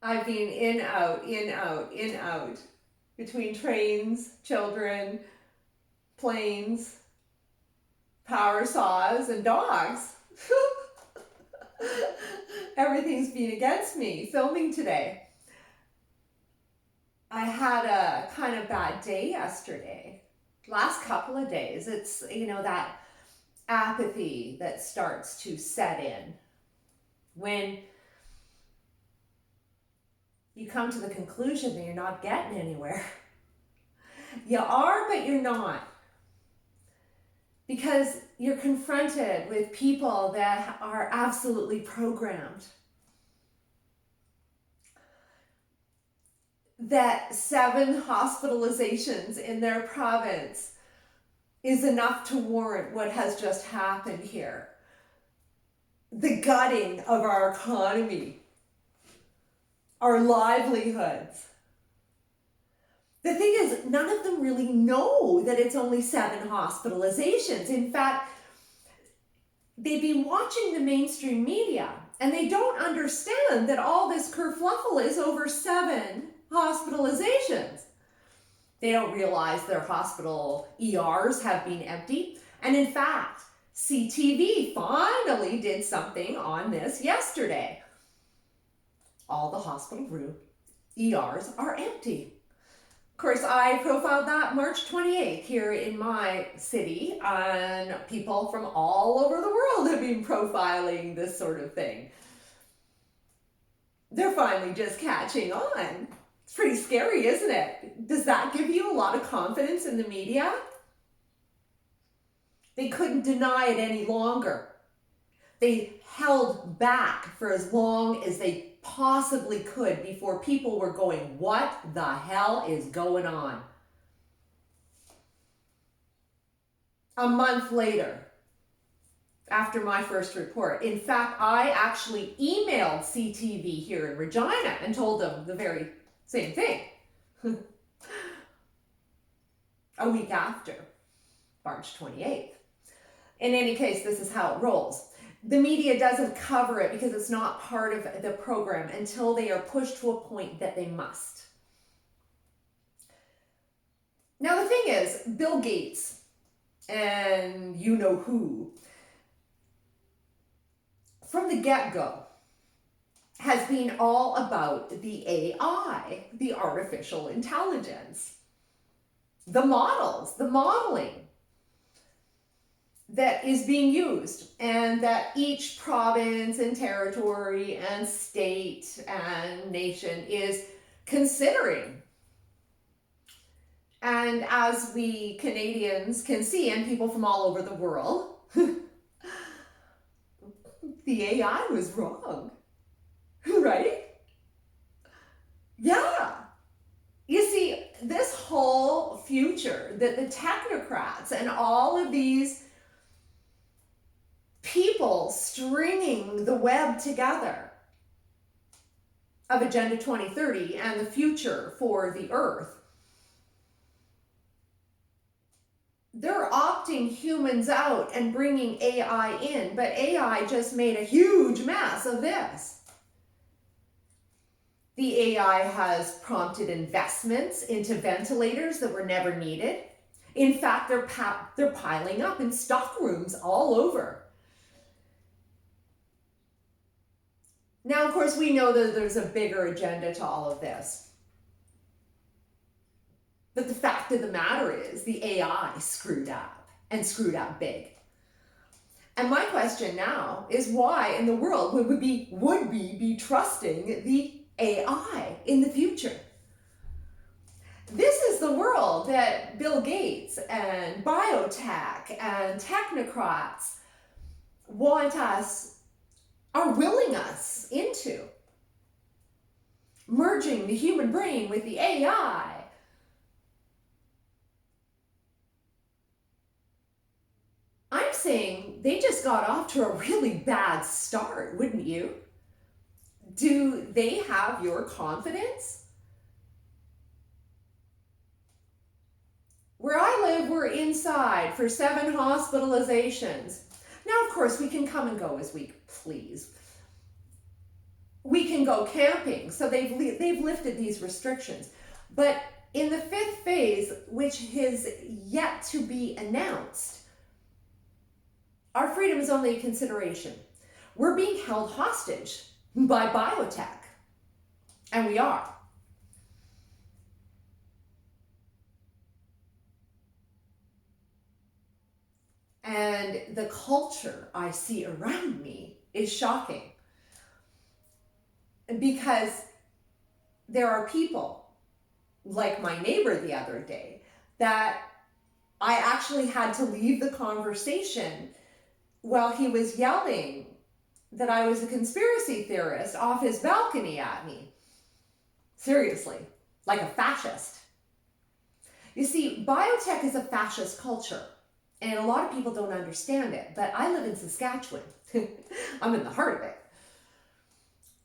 I've been in, out, in, out, in, out, between trains, children, planes, power saws, and dogs. Everything's been against me filming today. I had a kind of bad day yesterday. Last couple of days, it's, that apathy that starts to set in when you come to the conclusion that you're not getting anywhere. You are, but you're not. Because you're confronted with people that are absolutely programmed. That 7 hospitalizations in their province is enough to warrant what has just happened here. The gutting of our economy, our livelihoods. The thing is, none of them really know that it's only 7 hospitalizations. In fact, they've been watching the mainstream media and they don't understand that all this kerfluffle is over 7 hospitalizations. They don't realize their hospital ERs have been empty. And in fact, CTV finally did something on this yesterday. All the hospital room ERs are empty. Of course, I profiled that March 28th here in my city, and people from all over the world have been profiling this sort of thing. They're finally just catching on. It's pretty scary, isn't it? Does that give you a lot of confidence in the media? They couldn't deny it any longer. They held back for as long as they possibly could before people were going, what the hell is going on? A month later, after my first report, in fact, I actually emailed CTV here in Regina and told them the very same thing. A week after, March 28th. In any case, this is how it rolls. The media doesn't cover it because it's not part of the program until they are pushed to a point that they must. Now, the thing is, Bill Gates and you know who, from the get-go, has been all about the AI, the artificial intelligence, the models, the modeling that is being used, and that each province and territory and state and nation is considering. And as we Canadians can see, and people from all over the world, the AI was wrong, right? Yeah. You see, this whole future that the technocrats and all of these people stringing the web together of Agenda 2030 and the future for the earth, they're opting humans out and bringing AI in, but AI just made a huge mess of this. The AI has prompted investments into ventilators that were never needed. In fact, they're piling up in stock rooms all over. Now, of course, we know that there's a bigger agenda to all of this. But the fact of the matter is the AI screwed up, and screwed up big. And my question now is, why in the world would we be trusting the AI in the future? This is the world that Bill Gates and biotech and technocrats are willing us into. Merging the human brain with the AI. I'm saying they just got off to a really bad start, wouldn't you? Do they have your confidence? Where I live, we're inside for 7 hospitalizations. Now, of course, we can come and go as we please. we can go camping. So they've lifted these restrictions. But in the fifth phase, which is yet to be announced, our freedom is only a consideration. We're being held hostage by biotech, and we are. And the culture I see around me is shocking, because there are people like my neighbor the other day that I actually had to leave the conversation while he was yelling that I was a conspiracy theorist off his balcony at me. Seriously, like a fascist. You see, biotech is a fascist culture, and a lot of people don't understand it, but I live in Saskatchewan. I'm in the heart of it.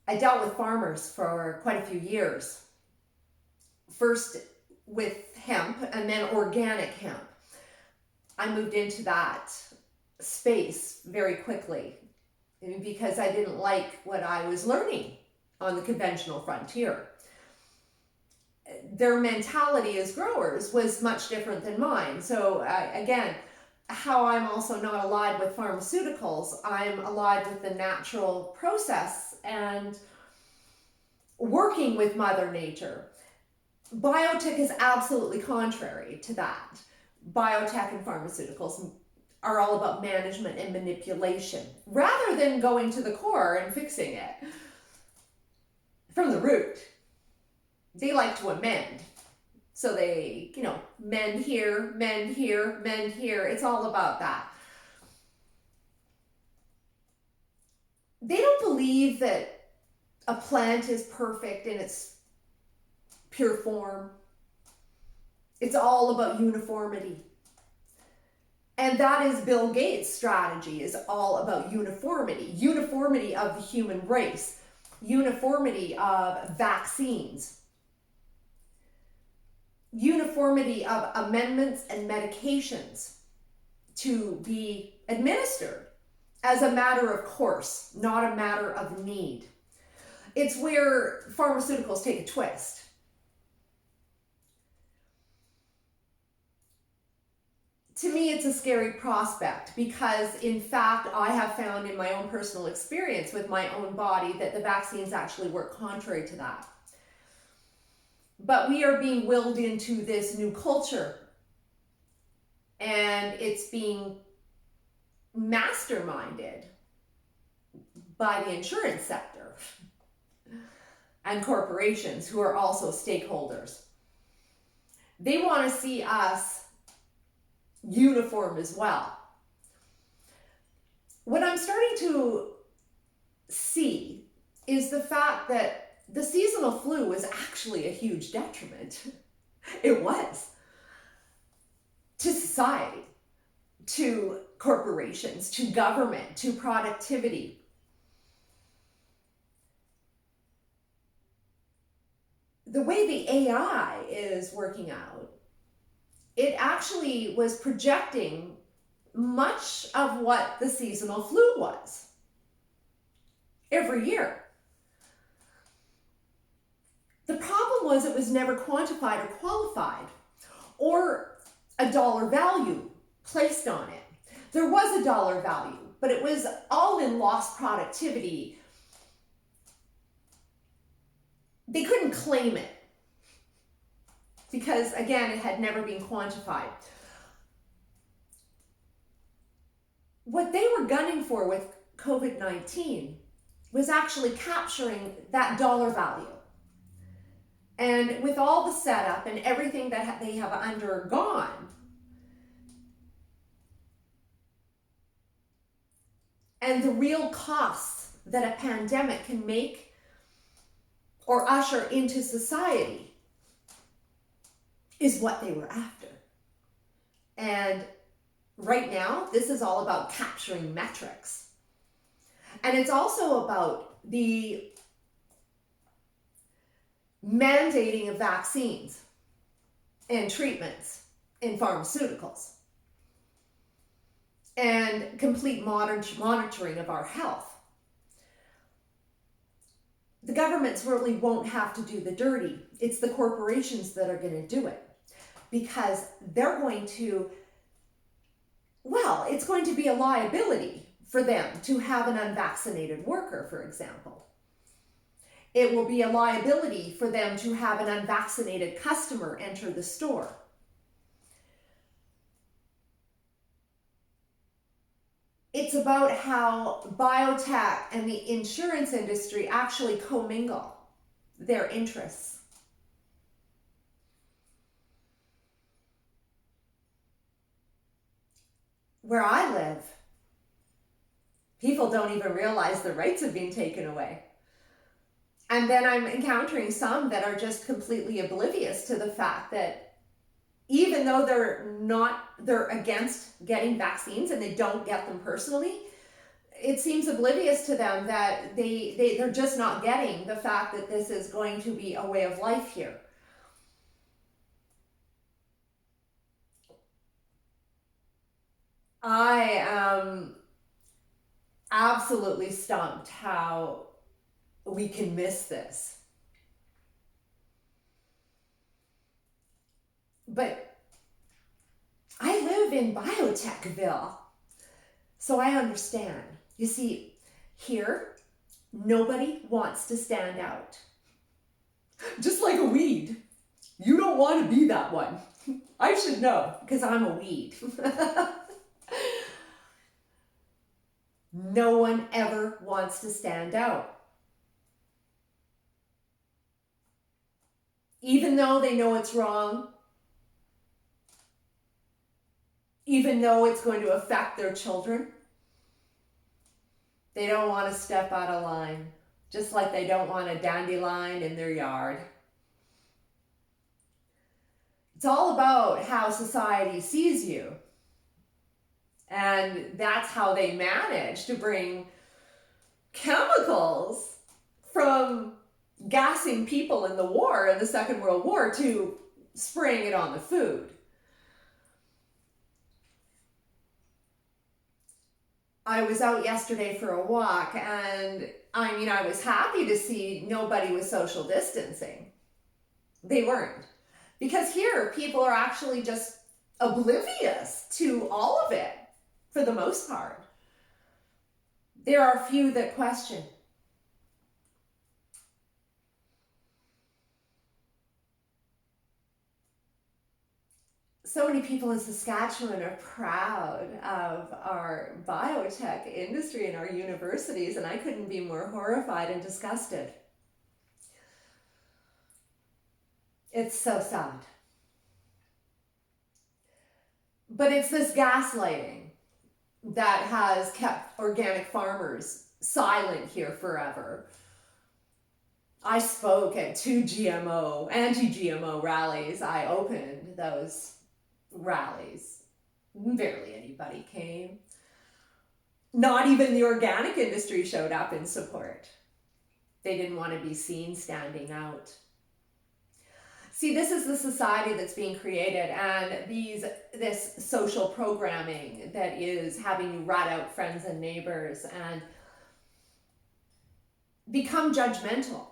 I dealt with farmers for quite a few years. First with hemp and then organic hemp. I moved into that space very quickly because I didn't like what I was learning on the conventional frontier. Their mentality as growers was much different than mine. So again, how I'm also not allied with pharmaceuticals, I'm allied with the natural process and working with Mother Nature. Biotech is absolutely contrary to that. Biotech and pharmaceuticals are all about management and manipulation rather than going to the core and fixing it from the root. They like to amend. So they, mend here, mend here, mend here. It's all about that. They don't believe that a plant is perfect in its pure form. It's all about uniformity. And that is Bill Gates' strategy, is all about uniformity. Uniformity of the human race. Uniformity of vaccines. Uniformity of amendments and medications to be administered as a matter of course, not a matter of need. It's where pharmaceuticals take a twist. To me, it's a scary prospect because, in fact, I have found in my own personal experience with my own body that the vaccines actually work contrary to that. But we are being willed into this new culture, and it's being masterminded by the insurance sector and corporations who are also stakeholders. They want to see us uniform as well. What I'm starting to see is the fact that the seasonal flu was actually a huge detriment. It was. To society, to corporations, to government, to productivity. The way the AI is working out, it actually was projecting much of what the seasonal flu was every year. The problem was it was never quantified or qualified or a dollar value placed on it. There was a dollar value, but it was all in lost productivity. They couldn't claim it because, again, it had never been quantified. What they were gunning for with COVID-19 was actually capturing that dollar value. And with all the setup and everything that they have undergone, and the real costs that a pandemic can make or usher into society is what they were after. And right now, this is all about capturing metrics. And it's also about the mandating of vaccines and treatments in pharmaceuticals and complete modern monitoring of our health. governments really won't have to do the dirty. It's the corporations that are going to do it, because they're going to, well, it's going to be a liability for them to have an unvaccinated worker, for example. It will be a liability for them to have an unvaccinated customer enter the store. It's about how biotech and the insurance industry actually commingle their interests. Where I live, people don't even realize their rights have been taken away. And then I'm encountering some that are just completely oblivious to the fact that even though they're against getting vaccines and they don't get them personally, it seems oblivious to them that they're just not getting the fact that this is going to be a way of life here. I am absolutely stumped how we can miss this. But I live in Biotechville, so I understand. You see, here, nobody wants to stand out. Just like a weed. You don't want to be that one. I should know, because I'm a weed. No one ever wants to stand out. Even though they know it's wrong, even though it's going to affect their children, they don't want to step out of line, just like they don't want a dandelion in their yard. It's all about how society sees you. And that's how they manage to bring chemicals from gassing people in the war, in the Second World War, to spraying it on the food. I was out yesterday for a walk, and I was happy to see nobody was social distancing. They weren't. Because here, people are actually just oblivious to all of it, for the most part. There are few that question. So many people in Saskatchewan are proud of our biotech industry and our universities, and I couldn't be more horrified and disgusted. It's so sad. But it's this gaslighting that has kept organic farmers silent here forever. I spoke at 2 anti-GMO rallies. I opened those rallies. Barely anybody came. Not even the organic industry showed up in support. They didn't want to be seen standing out. See, this is the society that's being created, and this social programming that is having you rat out friends and neighbors and become judgmental.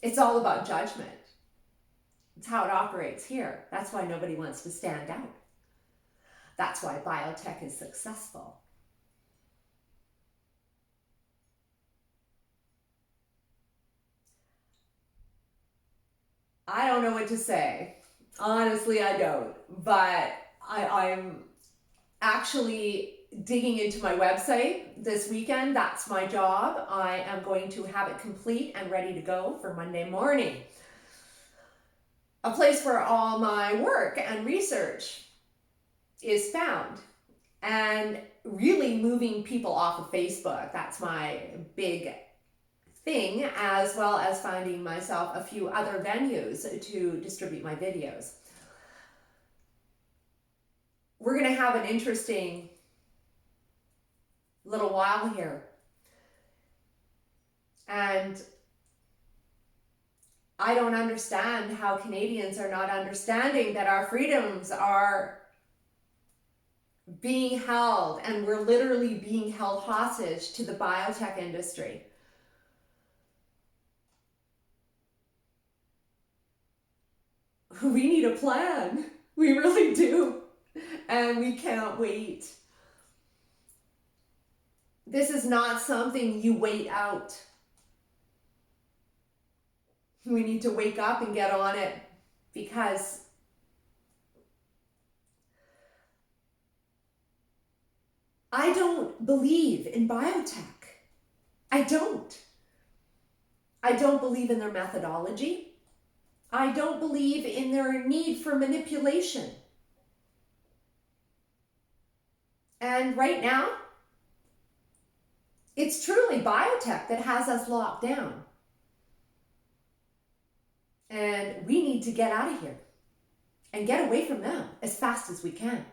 It's all about judgment. It's how it operates here. That's why nobody wants to stand out. That's why biotech is successful. I don't know what to say. Honestly, I don't. But I'm actually digging into my website this weekend. That's my job. I am going to have it complete and ready to go for Monday morning. A place where all my work and research is found. And really moving people off of Facebook. That's my big thing, as well as finding myself a few other venues to distribute my videos. We're going to have an interesting little while here. And I don't understand how Canadians are not understanding that our freedoms are being held, and we're literally being held hostage to the biotech industry. We need a plan. We really do. And we can't wait. This is not something you wait out. We need to wake up and get on it, because I don't believe in biotech. I don't. I don't believe in their methodology. I don't believe in their need for manipulation. And right now, it's truly biotech that has us locked down. And we need to get out of here and get away from them as fast as we can.